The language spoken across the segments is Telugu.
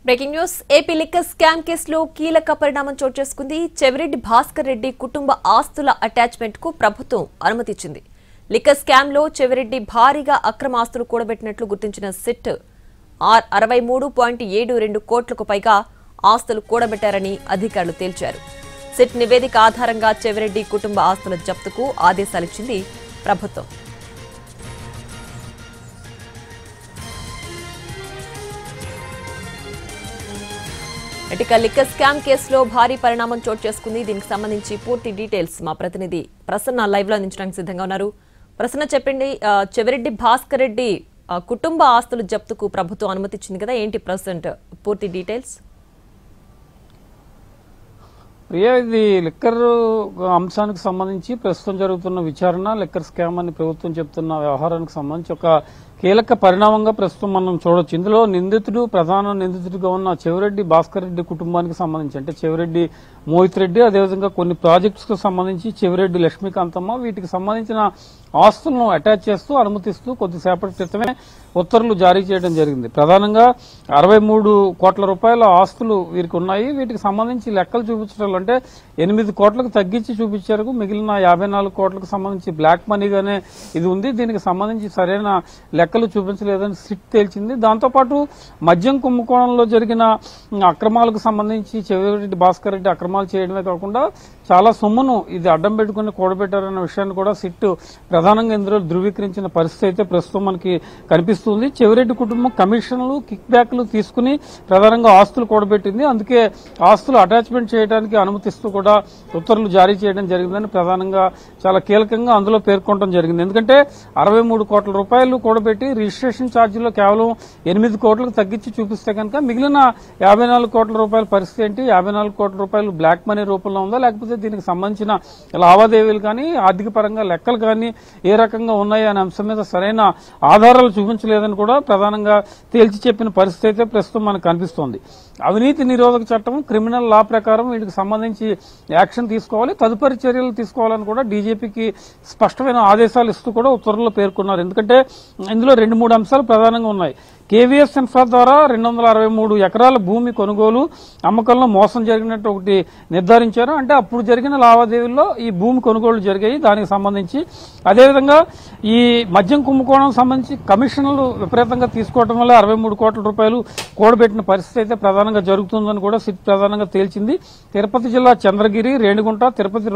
Breaking news AP liquor scam కేసులో కీలక పరిణామం చోటు చేసుకుంది. చెవిరెడ్డి భాస్కర్ రెడ్డి కుటుంబ ఆస్తుల అటాచ్మెంట్ కు ప్రభుత్వం అనుమతిచ్చింది. లిక్కర్ స్కామ్ లో చెవిరెడ్డి భారీగా అక్రమ ఆస్తులు కూడబెట్టినట్లు గుర్తించిన సిట్ 63.72 కోట్లకు పైగా ఆస్తులు కూడబెట్టారని అధికారులు తేల్చారు. సిట్ నివేదిక ఆధారంగా చెవిరెడ్డి కుటుంబ ఆస్తుల జప్తుకు ఆదేశాలిచ్చింది ప్రభుత్వం. ఇక లిక్కర్ స్కామ్ కేసులో భారీ పరిణామం చోటు చేసుకుంది. దీనికి సంబంధించి పూర్తి డీటెయిల్స్ మా ప్రతినిధి ప్రసన్న లైవ్ లో అందించడానికి సిద్ధంగా ఉన్నారు. ప్రసన్న చెప్పండి, చెవిరెడ్డి భాస్కర్ రెడ్డి కుటుంబ ఆస్తులు జప్తుకు ప్రభుత్వం అనుమతిచ్చింది కదా, ఏంటి ప్రెసెంట్ పూర్తి డీటెయిల్స్? ప్రియా, ఇది లిక్కర్ అంశానికి సంబంధించి ప్రస్తుతం జరుగుతున్న విచారణ, లిక్కర్ స్కామ్ అని ప్రభుత్వం చెప్తున్న వ్యవహారానికి సంబంధించి ఒక కీలక పరిణామంగా ప్రస్తుతం మనం చూడొచ్చు. ఇందులో ప్రధాన నిందితుడిగా ఉన్న చెవిరెడ్డి భాస్కర్ రెడ్డి కుటుంబానికి సంబంధించి, అంటే చెవిరెడ్డి మోహిత్ రెడ్డి, అదేవిధంగా కొన్ని ప్రాజెక్ట్స్ కు సంబంధించి చెవిరెడ్డి లక్ష్మీకాంతమ్మ, వీటికి సంబంధించిన ఆస్తులను అటాచ్ చేస్తూ అనుమతిస్తూ కొద్దిసేపటి క్రితమే ఉత్తర్వులు జారీ చేయడం జరిగింది. ప్రధానంగా 63 కోట్ల రూపాయల ఆస్తులు వీరికి ఉన్నాయి. వీటికి సంబంధించి లెక్కలు చూపించడం అంటే 8 కోట్లకు తగ్గించి చూపించారు. మిగిలిన 54 కోట్లకు సంబంధించి బ్లాక్ మనీగానే ఇది ఉంది. దీనికి సంబంధించి సరైన లెక్కలు చూపించలేదని సిట్ తేల్చింది. దాంతోపాటు మద్యం కుంభకోణంలో జరిగిన అక్రమాలకు సంబంధించి చెవిరెడ్డి భాస్కర్ రెడ్డి అక్రమాలు చేయడమే కాకుండా చాలా సొమ్మును ఇది అడ్డం పెట్టుకుని కూడబెట్టారన్న విషయాన్ని కూడా సిట్ ప్రధానంగా ఇందులో ధృవీకరించిన పరిస్థితి అయితే ప్రస్తుతం మనకి కనిపిస్తుంది. చెవిరెడ్డి కుటుంబం కమిషన్లు, కిక్ బ్యాక్లు తీసుకుని ప్రధానంగా ఆస్తులు కూడబెట్టింది. అందుకే ఆస్తులు అటాచ్మెంట్ చేయడానికి అనుమతిస్తూ కూడా ఉత్తర్వులు జారీ చేయడం జరిగిందని ప్రధానంగా చాలా కీలకంగా అందులో పేర్కొనడం జరిగింది. ఎందుకంటే 63 కోట్ల రూపాయలు కూడబెట్టి రిజిస్ట్రేషన్ ఛార్జీలో కేవలం 8 కోట్లకు తగ్గించి చూపిస్తే కనుక మిగిలిన 54 కోట్ల రూపాయల పరిస్థితి ఏంటి? 54 కోట్ల రూపాయలు బ్లాక్ మనీ రూపంలో ఉందా, లేకపోతే దీనికి సంబంధించిన లావాదేవీలు కానీ ఆర్థిక పరంగా లెక్కలు కానీ ఏ రకంగా ఉన్నాయి అనే అంశం మీద సరైన ఆధారాలు చూపించలేదని కూడా ప్రధానంగా తేల్చి చెప్పిన పరిస్థితి అయితే ప్రస్తుతం మనకు కనిపిస్తోంది. అవినీతి నిరోధక చట్టం, క్రిమినల్ లా ప్రకారం వీటికి సంబంధించి యాక్షన్ తీసుకోవాలి, తదుపరి చర్యలు తీసుకోవాలని కూడా డీజీపీకి స్పష్టమైన ఆదేశాలు ఇస్తూ కూడా ఉత్తర్వుల్లో పేర్కొన్నారు. ఎందుకంటే ఇందులో 2-3 అంశాలు ప్రధానంగా ఉన్నాయి. కేవీఎస్ ఇన్ఫ్రా ద్వారా 263 ఎకరాల భూమి కొనుగోలు, అమ్మకంలో మోసం జరిగినట్టు ఒకటి నిర్ధారించారు. అంటే అప్పుడు జరిగిన లావాదేవీల్లో ఈ భూమి కొనుగోలు జరిగాయి. దానికి సంబంధించి అదేవిధంగా ఈ మద్యం కుంభకోణం సంబంధించి కమిషన్లు విపరీతంగా తీసుకోవడం వల్ల 63 కోట్ల రూపాయలు కూడబెట్టిన పరిస్థితి అయితే ప్రధానంగా జరుగుతుందని కూడా సిట్ ప్రధానంగా తేల్చింది. తిరుపతి జిల్లా చంద్రగిరి, రేణిగుంట, తిరుపతి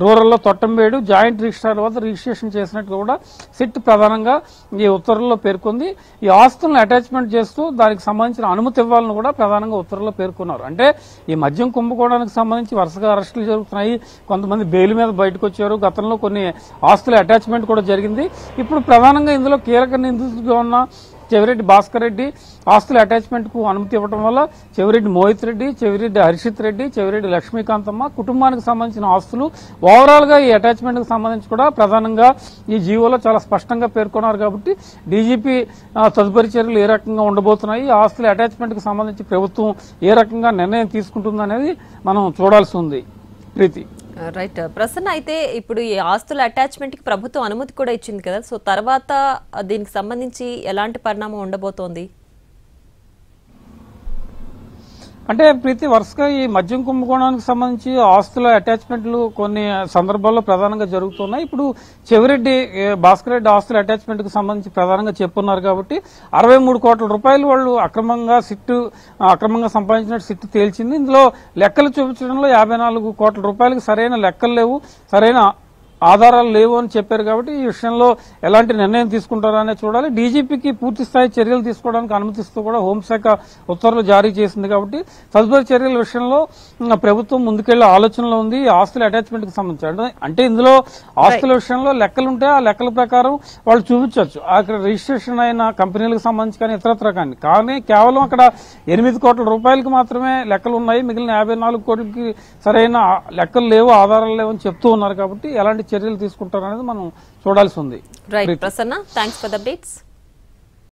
రూరల్లో తొట్టంబేడు జాయింట్ రిజిస్ట్రార్ వద్ద రిజిస్ట్రేషన్ చేసినట్టు కూడా సిట్ ప్రధానంగా ఈ ఉత్తర్వుల్లో పేర్కొంది. ఈ ఆస్తులను అటాచ్మెంట్ చేస్తూ దానికి సంబంధించిన అనుమతి ఇవ్వాలని కూడా ప్రధానంగా ఉత్తర్వుల్లో పేర్కొన్నారు. అంటే ఈ మద్యం కుంభకోణానికి సంబంధించి వరుసగా అరెస్టులు జరుగుతున్నాయి, కొంతమంది బెయిల్ మీద బయటకు వచ్చారు. గతంలో కొన్ని ఆస్తుల అటాచ్మెంట్ కూడా జరిగింది. ఇప్పుడు ప్రధానంగా ఇందులో కీలక నిందితుడిగా ఉన్న చెవిరెడ్డి భాస్కర్ రెడ్డి ఆస్తుల అటాచ్మెంట్ కు అనుమతి ఇవ్వడం వల్ల చెవిరెడ్డి మోహిత్ రెడ్డి, చెవిరెడ్డి హర్షిత్ రెడ్డి, చెవిరెడ్డి లక్ష్మీకాంతమ్మ కుటుంబానికి సంబంధించిన ఆస్తులు ఓవరాల్ గా ఈ అటాచ్మెంట్ కు సంబంధించి కూడా ప్రధానంగా ఈ జీవోలో చాలా స్పష్టంగా పేర్కొన్నారు. కాబట్టి డీజీపీ తదుపరి చర్యలు ఏ రకంగా ఉండబోతున్నాయి, ఆస్తుల అటాచ్మెంట్ కు సంబంధించి ప్రభుత్వం ఏ రకంగా నిర్ణయం తీసుకుంటుందనేది మనం చూడాల్సి ఉంది. ప్రీతి, రైట్ ప్రసన్న, అయితే ఇప్పుడు ఈ ఆస్తుల అటాచ్మెంట్ కి ప్రభుత్వం అనుమతి కూడా ఇచ్చింది కదా, సో తర్వాత దీనికి సంబంధించి ఎలాంటి పరిణామం ఉండబోతోంది? అంటే ప్రీతి, వరుసగా ఈ మద్యం కుంభకోణానికి సంబంధించి ఆస్తుల అటాచ్మెంట్లు కొన్ని సందర్భాల్లో ప్రధానంగా జరుగుతున్నాయి. ఇప్పుడు చెవిరెడ్డి భాస్కర్ రెడ్డి ఆస్తుల అటాచ్మెంట్ కు సంబంధించి ప్రధానంగా చెప్పున్నారు. కాబట్టి 63 కోట్ల రూపాయలు వాళ్ళు అక్రమంగా సంపాదించినట్టు సిట్ తేల్చింది. ఇందులో లెక్కలు చూపించడంలో 54 కోట్ల రూపాయలకు సరైన లెక్కలు లేవు, సరైన ఆధారాలు లేవు అని చెప్పారు. కాబట్టి ఈ విషయంలో ఎలాంటి నిర్ణయం తీసుకుంటారనే చూడాలి. డీజీపీకి పూర్తి స్థాయి చర్యలు తీసుకోవడానికి అనుమతిస్తూ కూడా హోంశాఖ ఉత్తర్వులు జారీ చేసింది. కాబట్టి తదుపరి చర్యల విషయంలో ప్రభుత్వం ముందుకెళ్లే ఆలోచనలో ఉంది. ఆస్తుల అటాచ్మెంట్ కి సంబంధించి అంటే ఇందులో ఆస్తుల విషయంలో లెక్కలుంటే ఆ లెక్కల ప్రకారం వాళ్ళు చూపించవచ్చు. అక్కడ రిజిస్ట్రేషన్ అయిన కంపెనీలకు సంబంధించి కానీ ఇతరత్ర కానీ కేవలం అక్కడ 8 కోట్ల రూపాయలకు మాత్రమే లెక్కలు ఉన్నాయి, మిగిలిన 54 కోట్లకి సరైన లెక్కలు లేవు, ఆధారాలు లేవు అని చెప్తూ ఉన్నారు. కాబట్టి ఎలాంటి చర్యలు తీసుకుంటారనేది మనం చూడాల్సి ఉంది. Right Prasanna, thanks for the updates.